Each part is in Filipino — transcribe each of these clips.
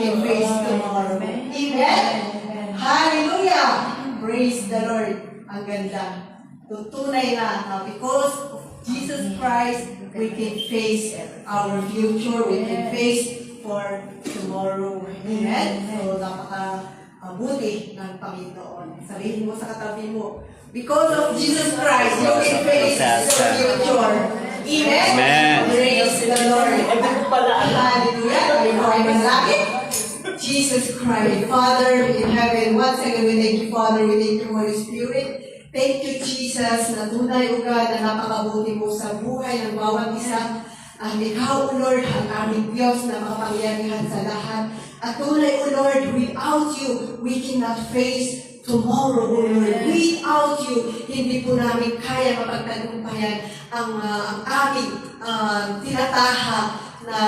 can face tomorrow. Amen? Hallelujah! Praise the Lord. Ang ganda. Tunay na because of Jesus Christ, we can face our future. We can face for tomorrow. Amen? So, napaka-buti ng Panginoon. Sabihin mo sa katabi mo, because of Jesus Christ, you can face the future. Amen? Amen. Praise the Lord. Hallelujah. Tayo po ay manalangin. Jesus Christ, Father in heaven, once again we thank you, Father, we thank you, Holy Spirit. Thank you, Jesus, na tunay o God na napakabuti mo sa buhay ng bawat isa. Ang ikaw, O Lord, ang aming Diyos na makapangyarihan sa lahat. At tunay, O Lord, without you, we cannot face tomorrow, O Lord. Without you, hindi po namin kaya mapagtagumpayan ang aming tinataha na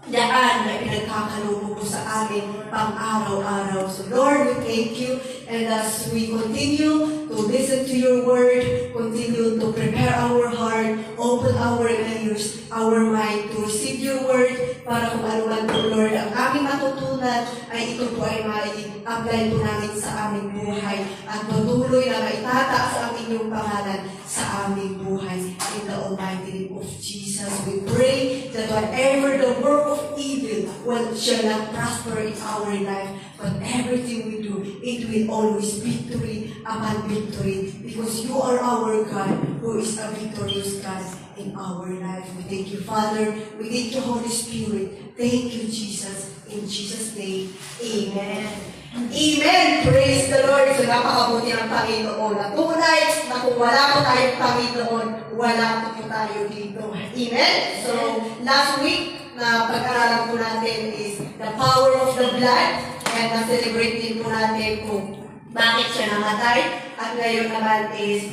daan na pinagkakaloob mo sa amin pang-araw-araw. So Lord, we thank you, and as we continue to listen to your word, continue to prepare our heart, open our ears, our mind to receive your word, para kung ano man po, Lord, ang aming matutunan ay ito po ay ma-apply po namin sa aming buhay at patuloy na maitataas ang inyong pangalan sa aming buhay. In the almighty name of Jesus, we pray that whatever the work of evil shall not prosper in our life, but everything we do, it will always victory upon victory, because you are our God, who is a victorious God in our life. We thank you, Father. We thank you, Holy Spirit. Thank you, Jesus. In Jesus' name, amen. Amen! Praise the Lord! So napakabuti ng Panginoon. At tunay na kung wala po tayong Panginoon, wala po tayo dito. Amen? So, last week na pag-aralan po natin is the power of the blood, and na-celebrate din po natin kung bakit siya namatay. At ngayon naman is,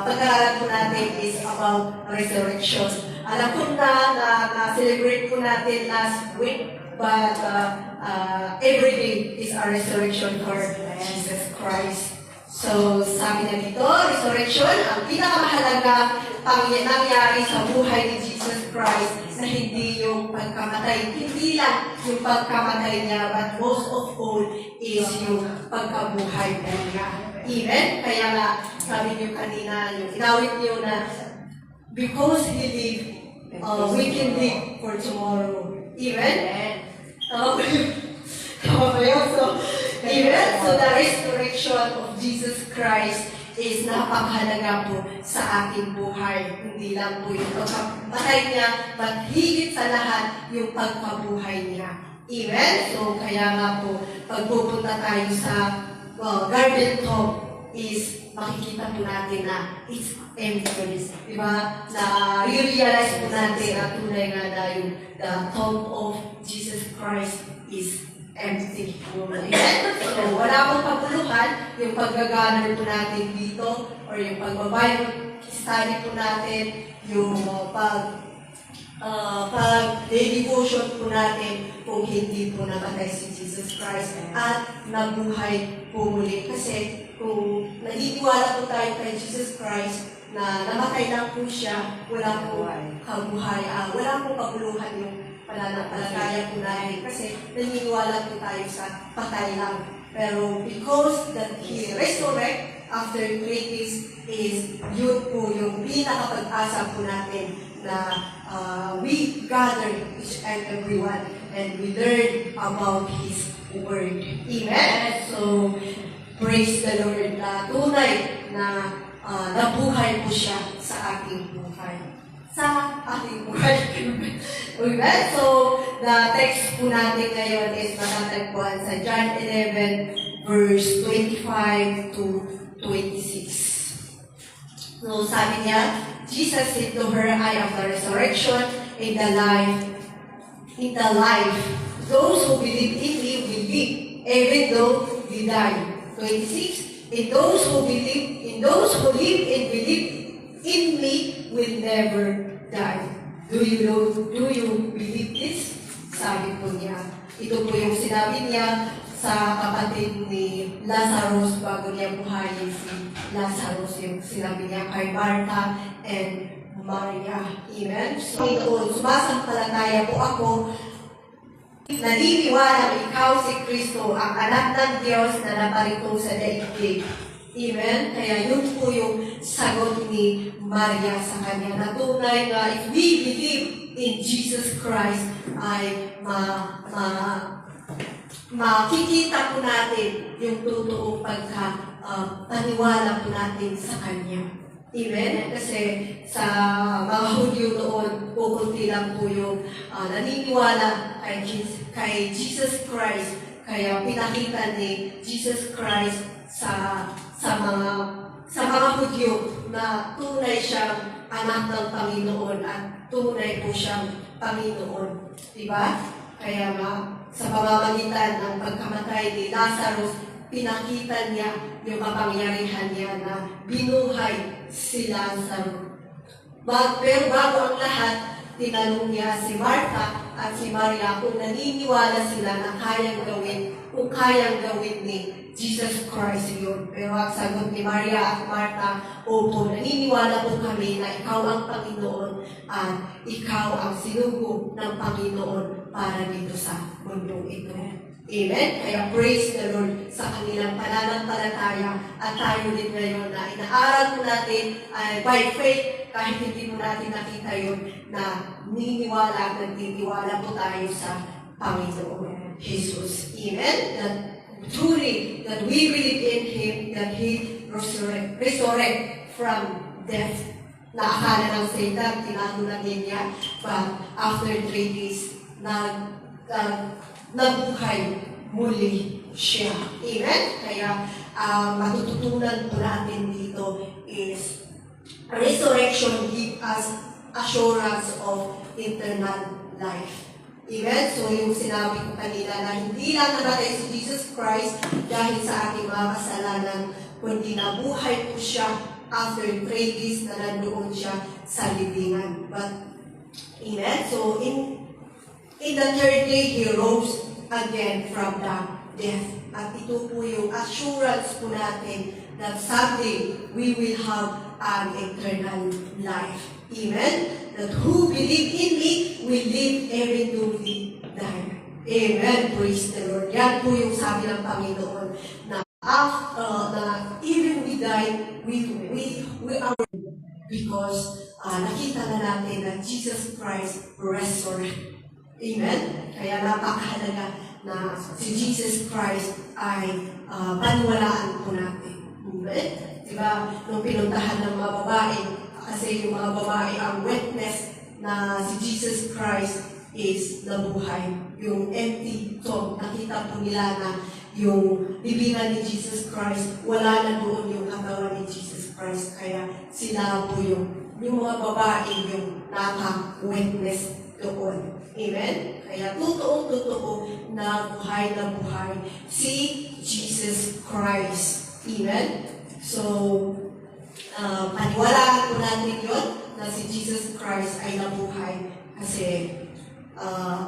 pag-aralan po natin is about resurrection. Alam ko na-celebrate po natin last week, but every day is a resurrection for Jesus Christ. So, sabi na dito, resurrection, ang pinakamahalaga nangyari sa buhay ni Jesus Christ na hindi yung pagkamatay, hindi lang yung pagkamatay niya, but most of all is yung pagkabuhay niya. Amen? Kaya nga, sabi niyo kanina, yung inawit niyo na because He lived, we can live for tomorrow. Amen? Tama ba yun? So the resurrection of Jesus Christ is napakahalaga po sa ating buhay. Hindi lang po yung pagkamatay niya, but higit sa lahat yung pagkabuhay niya. Amen? So kaya nga po, pagpupunta tayo sa garden tomb is makikita po natin na it's empty. Diba? Na realize po natin na tunay nga na yung the tomb of Jesus Christ is empty. Amen? So, wala pong pagpuluhan yung pag-gather po natin dito or yung pag-Bible study po natin, yung pag-devotion po natin kung hindi po namatay si Jesus Christ at nabuhay po muli. Kasi kung naniniwala po tayo kay Jesus Christ na namatay lang po siya, wala po kabuhay, wala po pagpuluhan yung pananampalataya po natin kasi naniniwala po tayo sa patay lang. Pero because that He resurrect after 3 days is yun po yung pinakapag-asa po natin na we gather each and everyone and we learn about His Word. Amen? So, praise the Lord na tunay na nabuhay po siya sa ating buhay. Amen? So, the text po natin ngayon is matatagpuan sa John 11, verse 25 to 26. So, sabi niya, Jesus said to her, I am the resurrection and the life. In the life, those who believe in me will live, even though they die. 26, and those who live and believe in me will never die. Do you believe this? Sabi po niya. Ito po yung sinabi niya sa kapatid ni Lazarus bago niya buhayin si Lazarus. Yung sinabi niya kay Martha and Maria. Amen? So, sumasampalataya po ako naniniwala ikaw si Kristo, ang anak ng Diyos na naparito sa daigdig. Amen? Kaya yun po yung sagot ni Maria sa kanya. Na tunay na if we believe in Jesus Christ, ay makikita po natin yung totoong paniwala po natin sa Kanya. Amen? Kasi sa mga Hudyo noon, pupunti lang po yung naniniwala kay Jesus Christ. Kaya pinakita ni Jesus Christ sa mga Hudyo na tunay siyang anak ng Panginoon at tunay po siyang Panginoon. Diba? Kaya sa pamamagitan ng pagkamatay ni Lazarus, pinakita niya yung kapangyarihan niya na binuhay si Lazarus. Pero bago ang lahat, tinanong niya si Martha at si Maria kung naniniwala sila na kung kayang gawin ni Jesus Christ yun. Pero ang sagot ni Maria at Martha, opo, naniniwala po kami na ikaw ang Panginoon at ikaw ang sinugo ng Panginoon para dito sa mundong ito. Amen? Kaya praise the Lord sa kanilang pananampalataya at tayo din ngayon na inaaral po natin by faith kahit hindi mo natin nakita yun na niniwala at nagtitiwala po tayo sa Panginoon Jesus. Amen? That truly, that we believe in Him, that He resurrect from death. Na akala ng Satan, tinagunan niya, but after 3 days, nabuhay muli siya. Amen? Kaya matututunan po natin dito is resurrection give us assurance of eternal life. Amen? So yung sinabi ko kanina na hindi lang namatay si Jesus Christ dahil sa ating mga kasalanan, kundi nabuhay po siya after 3 days na nandoon siya sa libingan. But, amen? So in the 3rd day, He rose again from the death. At ito po yung assurance po natin that someday we will have an eternal life. Amen? That who believe in me will live even though we die. Amen. Praise the Lord. Yan po yung sabi ng Panginoon na even we die, we are because nakita na natin na Jesus Christ resurrected. Amen? Kaya napakahalaga na si Jesus Christ ay paniwalaan po natin. Amen? Diba, nung pinuntahan ng mga babae, kasi yung mga babae ang witness na si Jesus Christ is nabuhay. Yung empty tomb, nakita po nila na yung bibingan ni Jesus Christ, wala na doon yung katawan ni Jesus Christ. Kaya sila po yung mga babae yung naka-witness doon. Amen? Kaya totoo na buhay si Jesus Christ. Amen? So, paniwalaan po natin yun na si Jesus Christ ay nabuhay. Kasi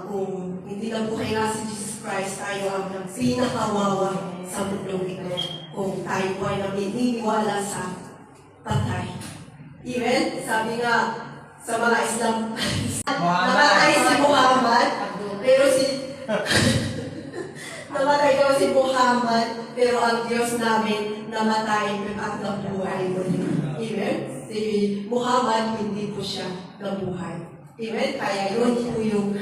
kung hindi nabuhay na si Jesus Christ, tayo ang pinakawawa sa mundong ito. Kung tayo po ay naniniwala sa patay. Amen? Sabi nga sa mga Islam, namatay si Muhammad, pero namatay daw si Muhammad, pero ang Diyos namin namatay at nabuhay muli. Amen? Si Muhammad, hindi po siya nabuhay. Amen? Kaya yun po yung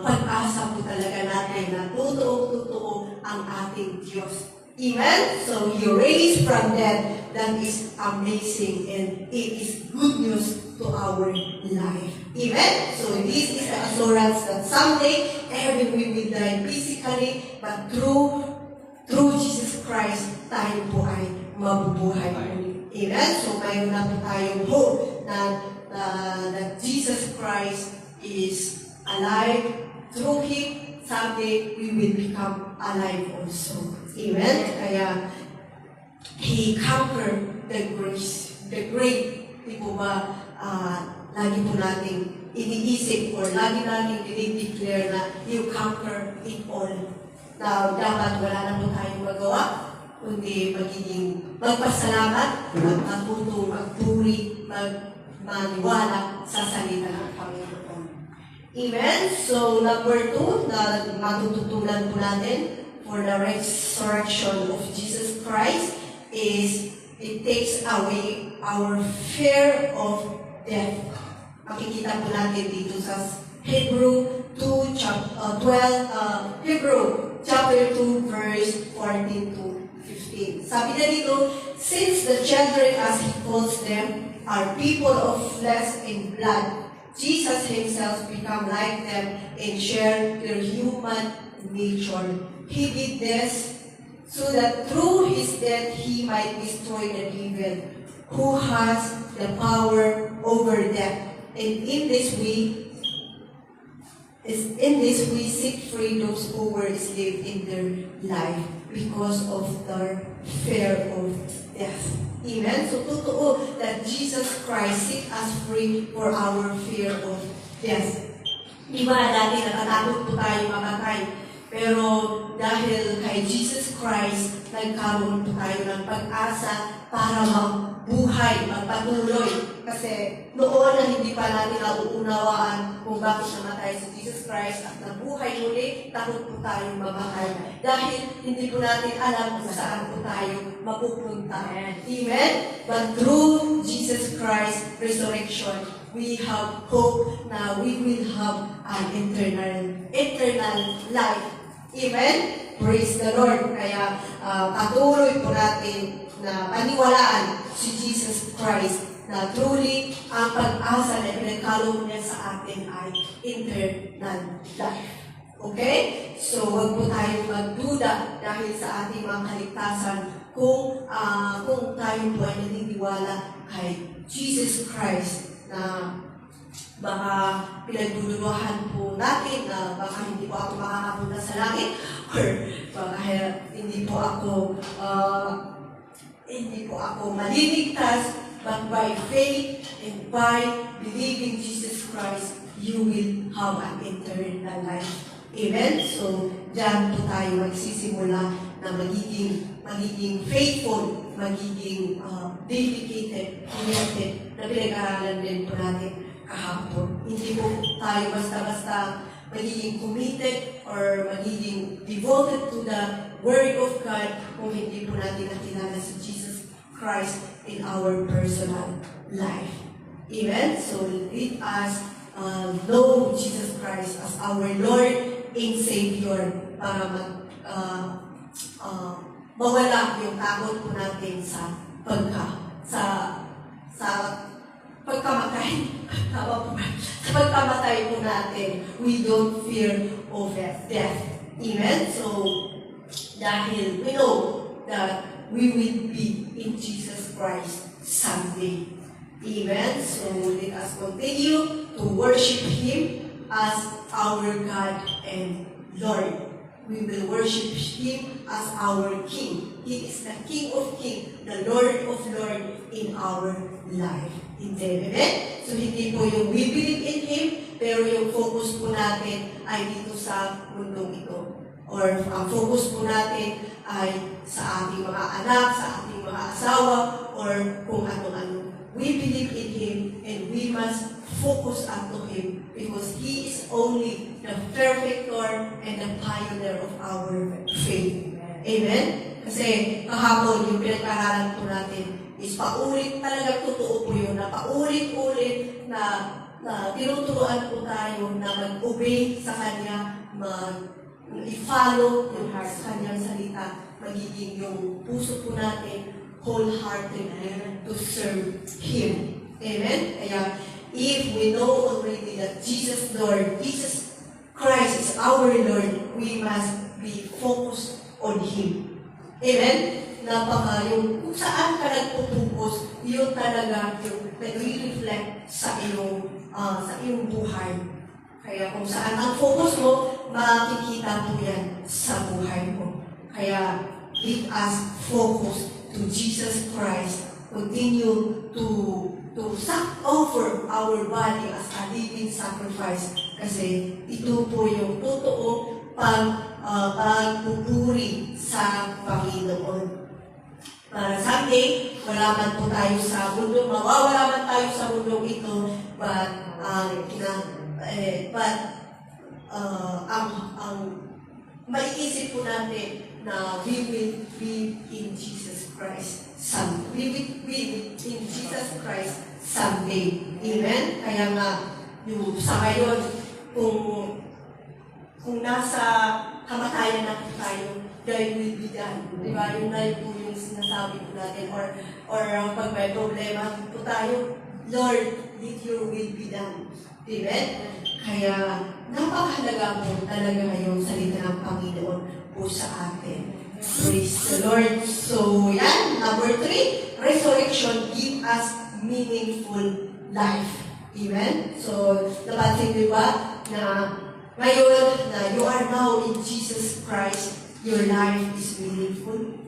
pag-asa po talaga natin na totoo ang ating Diyos. Amen? So, He raised from death. That is amazing and it is good news to our life. Amen? So, this is the assurance that someday, we will die physically, but through Jesus Christ, tayo po ay mabubuhay muli. Amen? So, mayroon na po tayong hope that Jesus Christ is alive. Through Him, someday we will become alive also. Amen? Kaya, He conquered the grave. Di po ba, lagi po natin iniisip or lagi natin i-declare na you conquer it all. Na dapat wala na po tayong magawa, kundi magiging magpasalamat, magpuri, maniwala sa salita ng Panginoon. Amen? So, number 2, na matututunan po natin for the resurrection of Jesus Christ is it takes away our fear of death. Makikita po natin dito sa Hebrew 2, Hebrew chapter 2, verse 14 to 15. Sabi na dito, since the children, as he calls them, are people of flesh and blood, Jesus himself became like them and shared their human nature. He did this so that through his death he might destroy the devil, who has the power over death. And in this way, set free those who were enslaved in their life because of their fear of death. Amen? So, totoo that Jesus Christ set us free for our fear of death. Diba dati natatakot po tayo mamatay, pero dahil kay Jesus Christ, nagkaroon po tayo ng pag-asa para magbuhay, magpatuloy. Kasi noon na hindi pa natin nauunawaan kung bakit namatay si Jesus Christ at nabuhay muli, takot po tayong mamatay. Dahil hindi po natin alam kung saan po tayo mapupunta. Amen? But through Jesus Christ's resurrection, we have hope na we will have an eternal life. Amen? Praise the Lord. Kaya patuloy po natin na paniwalaan si Jesus Christ na truly ang pag-asa na pinagkaloob niya sa atin ay eternal life. Okay? So, huwag po tayo magduda dahil sa ating mga kaligtasan kung tayo po ay naniniwala kay Jesus Christ na baka pinagduduluhan po natin na baka hindi po ako makakapunta sa langit or baka hindi po ako maliligtas, but by faith and by believing Jesus Christ, you will have an eternal life. Amen? So, dyan po tayo magsisimula na magiging faithful, magiging dedicated, committed, na pinag-aralan din po natin kahapon. Hindi po tayo basta-basta magiging committed or magiging devoted to the Word of God kung hindi po natin nakilala si Jesus Christ in our personal life. Amen? So, let us know Jesus Christ as our Lord and Savior para mawala yung takot po natin sa pagkamatay. Tama po ba? Sa pagkamatay po natin, we don't fear of death. Amen? So, dahil we know that we will be in Jesus Christ someday. Amen? So, let us continue to worship Him as our God and Lord. We will worship Him as our King. He is the King of Kings, the Lord of Lords in our life. Amen? So, hindi po yung we believe in Him, pero yung focus po natin ay dito sa mundong ito. Or ang focus po natin ay sa ating mga anak, sa ating mga asawa, or kung ano-ano. We believe in Him and we must focus unto Him because He is only the perfecter and the pioneer of our faith. Amen? Kasi kahapon yung pinag-aralan po natin is talagang totoo po yun, na paulit-ulit na tinuturuan po tayo na mag-obey sa Kanya, i-follow yung sa Kanyang salita, magiging yung puso po natin wholeheartedly to serve Him. Amen? Kaya, if we know already that Jesus Christ is our Lord, we must be focused on Him. Amen? Yung kung saan ka nagpupukus, yun talaga yung nag-reflect sa iyong buhay. Kaya kung saan ang focus mo, makikita mo yan sa buhay mo. Kaya, let us focus to Jesus Christ. Continue to offer our body as a living sacrifice. Kasi ito po yung totoo pagpupuri sa Panginoon. Para someday, wala man po tayo sa mundo, mawawala man tayo sa mundong ito, but But ang maiisip po natin na we will be in Jesus Christ we will be in Jesus Christ someday. Amen? Kaya nga, yung sa ngayon, kung nasa kamatayan na po tayo, thy will be done. Diba? Yun na po yung sinasabi po natin. Or pag may problema po tayo, Lord, let your will be done. Amen? Kaya napakahalaga po talaga ngayong salita ng Panginoon po sa atin. Praise the Lord. So, yan. Number 3, resurrection give us meaningful life. Amen? So, napansin niyo ba na ngayon na you are now in Jesus Christ, your life is meaningful?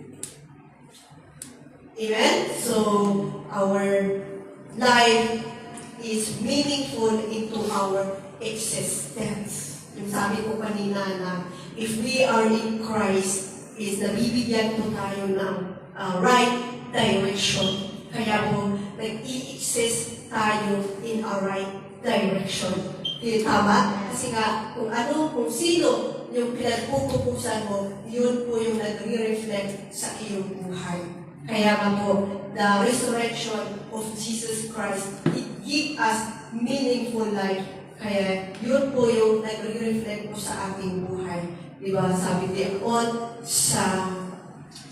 Amen? So, our life is meaningful into our existence. Yung sabi ko kanina na if we are in Christ, is nabibigyan po tayo ng right direction. Kaya po, nag-i-exist tayo in a right direction. Tama? Kasi nga, kung sino yung pinagpupupusan mo, yun po yung nag-reflect sa iyong buhay. Kaya nga po, the resurrection of Jesus Christ, it gives us meaningful life. Kaya yun po yung nag-reflect po sa ating buhay. Diba? Sabi diyon sa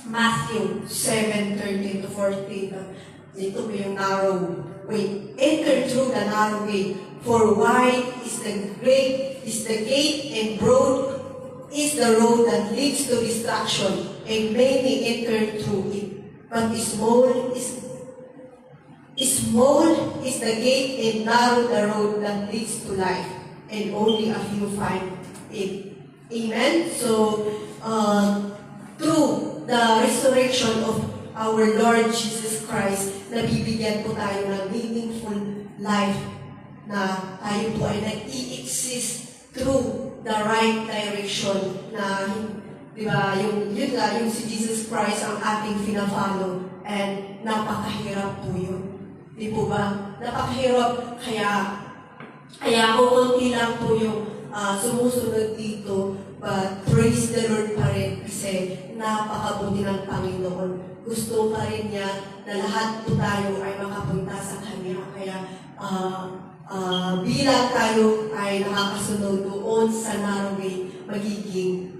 Matthew 7:13 to 14, dito po yung narrow way. Enter through the narrow way, for wide is the gate, and broad is the road that leads to destruction, and many enter through it. But small is the gate, and narrow the road that leads to life, and only a few find it. Amen? So, through the resurrection of our Lord Jesus Christ, nabibigyan po tayo ng meaningful life na tayo po ay nag-i-exist through the right direction na, di ba, yung si Jesus Christ ang ating pina-follow, and napakahirap po yun. Di po ba? Napakahirap, kaya konti lang po yung sumusunod dito, but praise the Lord pa rin kasi napakabuti ng Panginoon. Gusto pa rin niya na lahat po tayo ay makapunta sa Kanya. Kaya bilang tayo ay nakakasunod doon sa narrow way, magiging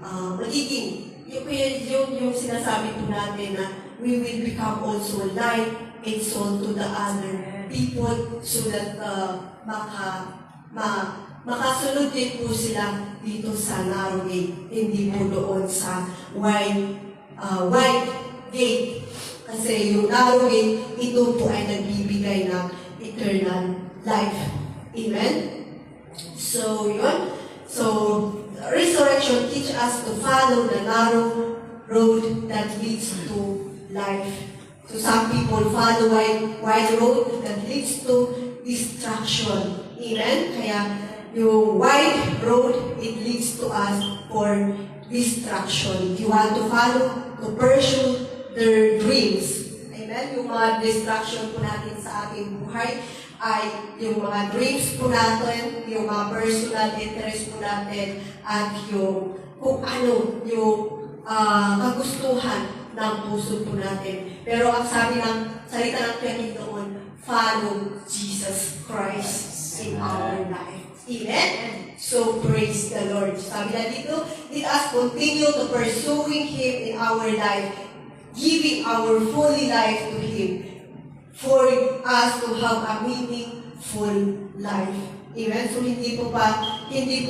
yung sinasabi po natin na we will become also light and salt to the other people so that makasunod din po sila dito sa narrow gate, hindi po doon sa wide gate. Kasi yung narrow gate, ito po ay nagbibigay ng eternal life. Amen? So, yun. So, resurrection teach us to follow the narrow road that leads to life. So, some people follow wide road that leads to destruction. Amen? Kaya, yung wide road, it leads to us for destruction. You want to follow, to pursue their dreams. Amen? Yung mga distraction po natin sa ating buhay ay yung mga dreams po natin, yung mga personal interest po natin, at yung kung ano, yung kagustuhan ng puso po natin. Pero ang sabi ng salita ng Panginoon, follow Jesus Christ in our life. Amen? So, praise the Lord. Sabi na dito, let us continue to pursuing Him in our life, giving our fully life to Him, for us to have a meaningful life. Amen? So, hindi po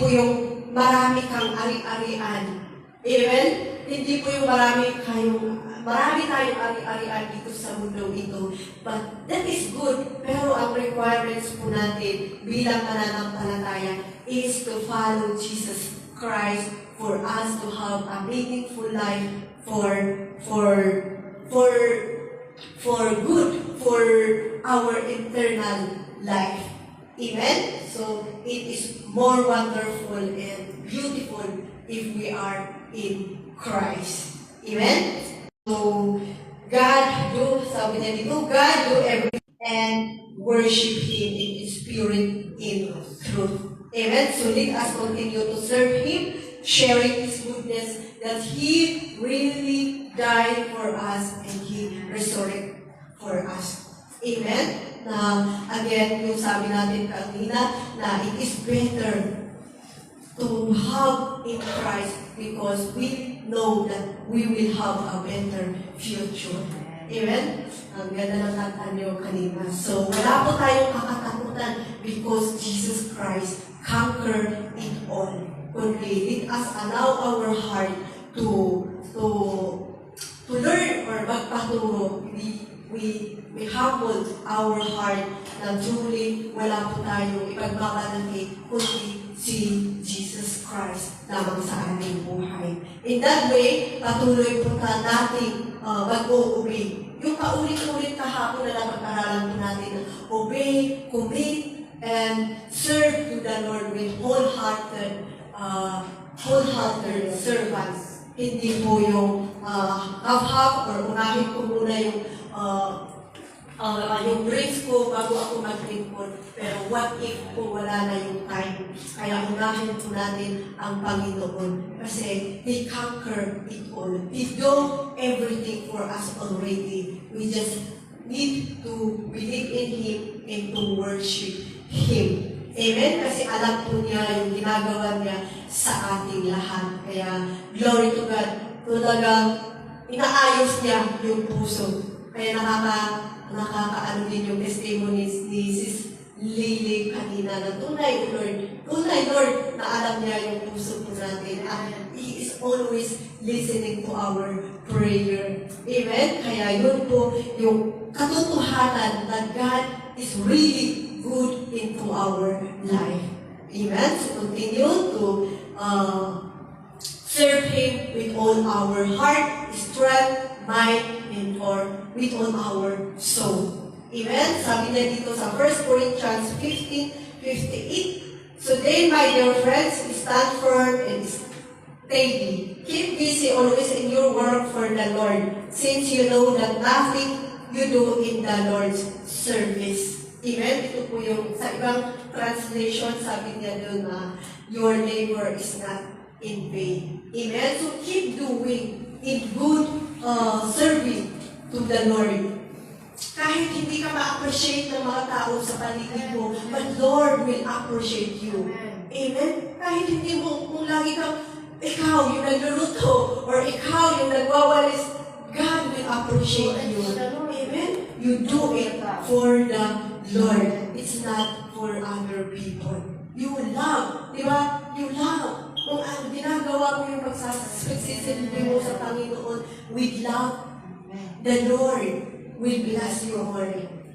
yung marami kang ari-arian. Amen? Hindi po yung marami tayong ari-arian dito sa mundo ito. But that is good. Pero ang requirements po natin bilang mananampalataya is to follow Jesus Christ for us to have a meaningful life for good, for our eternal life. Amen? So, it is more wonderful and beautiful if we are in Christ. Amen? So, sabi niya dito, God do everything and worship Him in Spirit, in truth. Amen? So let us continue to serve Him, sharing His goodness, that He really died for us and He resurrected for us. Amen? Na, again, yung sabi natin kanina, na it is better to have in Christ because we know that we will have a better future. Amen? Ang ganda ng kanta niyo kanina. So, wala po tayong kakatakutan because Jesus Christ conquered it all. Kundi, let us allow our heart to learn or magpaturo. We humble our heart na truly wala po tayong ipagmamalaki kundi si Jesus Christ lamang sa ating buhay. In that way, patuloy po natin mag-o-obey. Yung paulit-ulit kahapon na napag-aralan po natin na obey, commit, and serve to the Lord with wholehearted servants. Hindi po yung half-half or unahin ko muna yung dreams ko bago ako mag-lingkod. Pero what if po wala na yung time? Kaya unahin po natin ang Panginoon. Kasi He conquered it all. He did everything for us already. We just need to believe in Him and to worship Him. Amen? Kasi alam po niya yung ginagawa niya sa ating lahat. Kaya, glory to God. Talagang inaayos niya yung puso. Kaya nakakaano din yung testimonies ni Sis Lily kanina na tunay, Lord, na alam niya yung puso po natin. And He is always listening to our prayer. Amen? Kaya yun po yung katotohanan na God is really good into our life. Amen? So continue to serve Him with all our heart, strength, mind, and with all our soul. Amen? Sabi niya dito sa 1 Corinthians 15:58. So then, my dear friends, stand firm and steady. Keep busy always in your work for the Lord, since you know that nothing you do in the Lord's service. Amen? Ito po yung sa ibang translation, sabi niya doon na your labor is not in vain. Amen? So keep doing in good serving to the Lord. Kahit hindi ka ma-appreciate ng mga tao sa paligid mo, but Lord will appreciate you. Amen? Kahit hindi mo, kung lagi kang, ikaw yung nagluluto, or ikaw yung nagwawalis, God will appreciate you. Amen? You do it for the Lord. It's not for other people. You love. Di ba? You love. Kung ginagawa mo yung pagsisilbi mo sa Panginoon with love, the Lord will bless you more.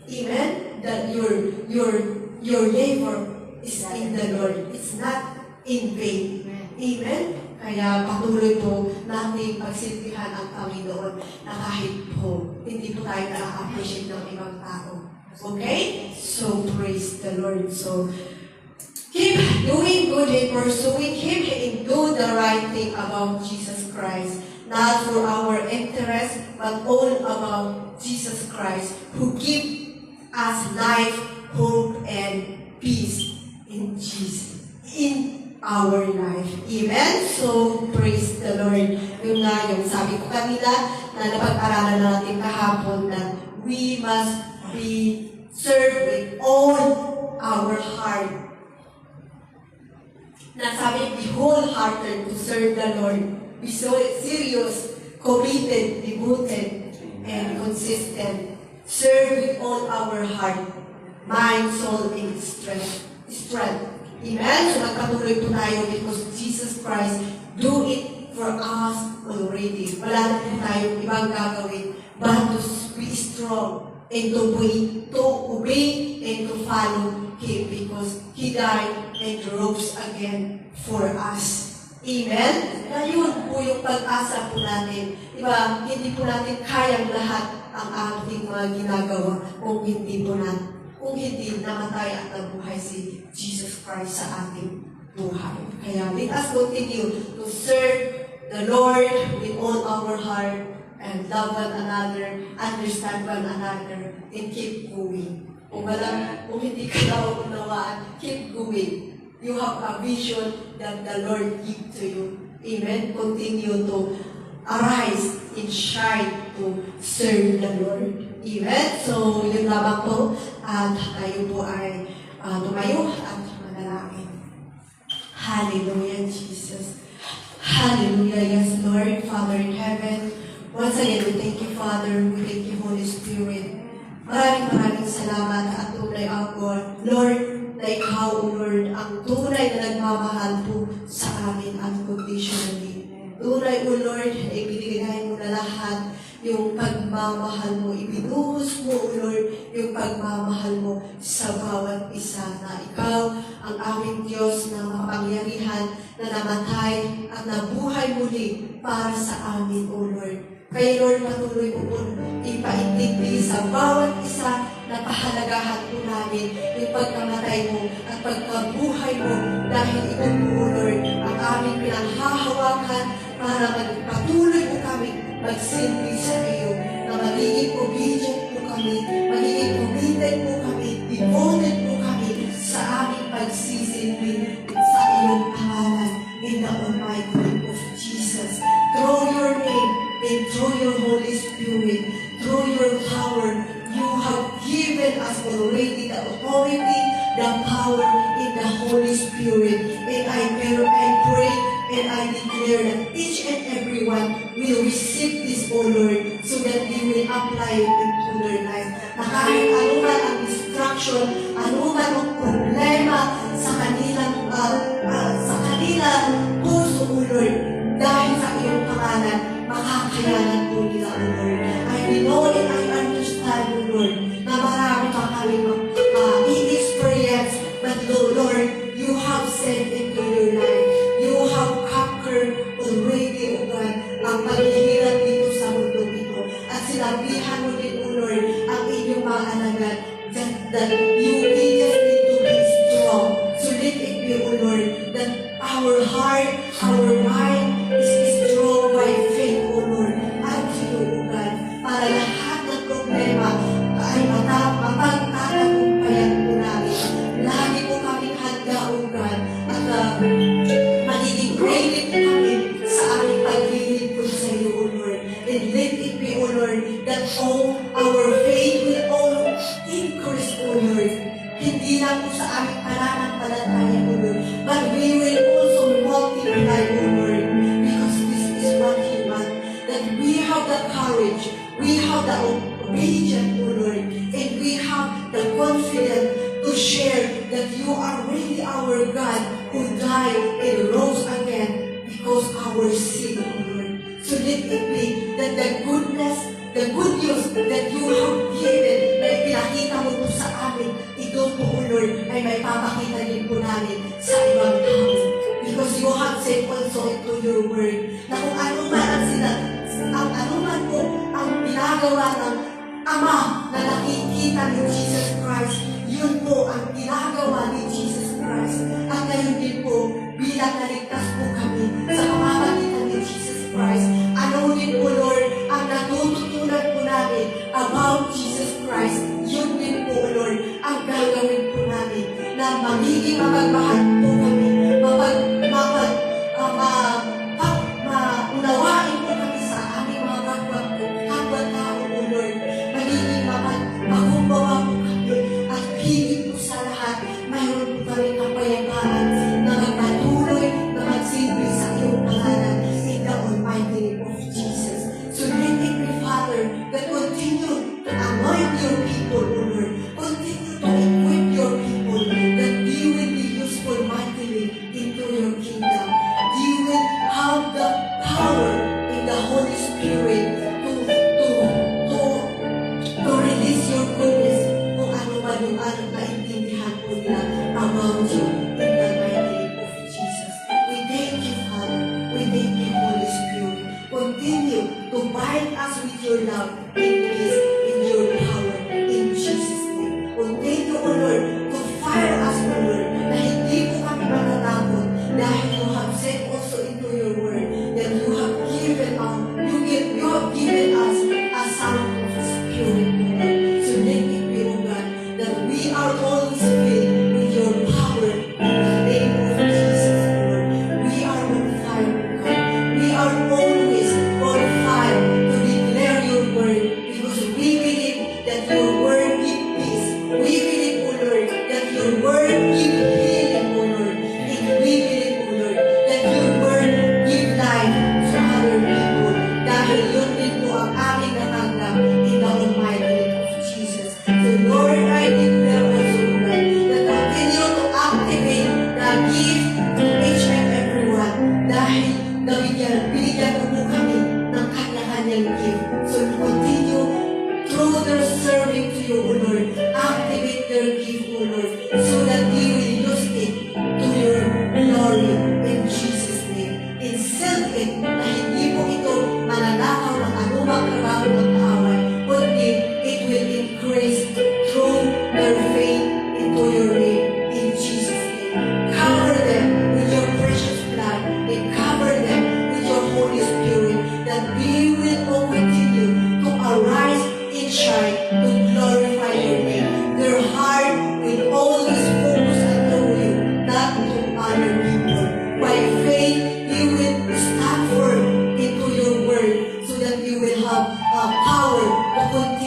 Amen? That your labor is in the Lord. It's not in vain. Amen? Kaya patuloy po natin pagsilbihan ang Panginoon na kahit po hindi po tayo na-appreciate ng ibang tao. Okay? So, praise the Lord. So, keep doing good and pursuing Him and do the right thing about Jesus Christ. Not for our interest, but all about Jesus Christ, who gives us life, hope, and peace in Jesus, in our life. Amen? So, praise the Lord. Yun nga yung sabi ko kanina na napag-aralan natin kahapon na we must be served with all our heart. Na sabi, be wholehearted to serve the Lord. Be so serious, committed, devoted, and consistent. Serve with all our heart, mind, soul, and strength. Amen? So magpatuloy po tayo because Jesus Christ do it for us already. Wala na po tayong ibang gagawin but to be strong and to obey and to follow Him because He died and rose again for us. Amen? Ngayon po yung pag-asa po natin. Diba, hindi po natin kayang lahat ang ating mga ginagawa kung hindi namatay at nabuhay si Jesus Christ sa ating buhay. Kaya let us continue to serve the Lord with all our heart and love one another, understand one another, and keep going. Kung hindi ka naunawaan, keep going. you have a vision that the Lord give to you. Amen? Continue to arise and shine to serve the Lord. Amen? So, yun lamang po. At tayo po ay tumayo at manalangin. Hallelujah, Jesus. Hallelujah. Yes, Lord, Father in heaven. Once again, we thank you, Father. We thank you, Holy Spirit. Maraming salamat at tunay ako, Lord, na ikaw, O Lord, ang tunay na nagmamahal po sa amin unconditionally. Tunay, O Lord, na ibinigay mo na lahat yung pagmamahal mo. Ibinuhos mo, O Lord, yung pagmamahal mo sa bawat isa na ikaw ang aming Diyos na makapangyarihan na namatay at nabuhay muli para sa amin, O Lord. Kaya Lord, patuloy po ipaintindi sa bawat isa na pahalagahan po namin yung pagkamatay mo at pagkabuhay mo dahil ito po, Lord, ang aming pinanghahawakan para magpatuloy po kami magsilbi sa iyo na magiging obedient po kami, magiging committed po kami, devoted po kami sa aming pagsisilbi sa iyong pangalan in the almighty name of Jesus. Through your name and through your Holy Spirit, through your power, you have given us already the authority, the power in the Holy Spirit. And I pray and I declare that each and everyone will receive this, O Lord, so that they will apply it into their life. Na kahit anuman ang distraction, anuman ang problema sa kanilang puso, O Lord, dahil sa iyong pangalan, makakayanan po nila, O Lord. I know and I understand, O Lord, na marami pa kami i-experience, but Lord, you have sent into your life. You have conquered already, O God, ang paghihirap dito sa mundo ito. At sinabihan mo din, O Lord, ang inyong mga alagad that you just need to be strong. So let it be, O Lord, that our heart, our mind is strong by faith, O Lord, unto you, O God, para lahat ng problema ay mapagtatagumpayan po namin. Lagi po kami handa, O God, at magiging ready po kami sa aming paglilingkod sa iyo, O Lord. And let it be, O Lord, that all our faith will all increase, O Lord. Hindi lang po sa aming pananampalataya, O Lord, but we will also multiply, O Lord, because this is what you want. That we have the courage, we have the obedience, O Lord, and we have the confidence to share that you are really our God who died and rose again because our sin, O Lord. So let it be that the goodness, the good news that you have given, na ipinakita mo po sa amin, ito po, O Lord, ay may papakita din po namin sa ibang tao. Because you have said also into your word na kung ano man po ang ginagawa ng Ama na nakikita ni Jesus Christ, yun po ang ginagawa ni Jesus Christ. At ngayon din po, bilang naligtas po kami sa pamamagitan ni Jesus Christ, ano din po, Lord, ang natututunan po namin about Jesus Christ, yun din po, Lord, ang gagawin po namin na magiging mapagmahal po kami, unawain po kami sa aming mga kapwa-tao, O Lord, magiging makumbawa po kami, at higit po sa lahat, mayroon po kami kapayapaan na magpatuloy na magsilbi sa iyong pangalan in the almighty name of Jesus. So let it be, Father, that continue to anoint your people, O Lord, continue to equip your people, that they will be useful mightily into your kingdom. You will have the power in the Holy Spirit to release your goodness kung ano man yung naintindihan po nila about you in the mighty name of Jesus. We thank you, Father. We thank you, Holy Spirit. Continue to bind us with your love and peace in your power in Jesus' name. Continue, O Lord, to fire us, O Lord, na hindi po kami matatakot dahil you have said also into your word that you have given us a sound of the Spirit, O Lord. So let it be, O God, that we are always filled with your power in the name that they will all continue to arise and shine to glorify your name. Their heart will always focus on knowing you, not to honor people. By faith, you will stand firm into your word so that you will have power to continue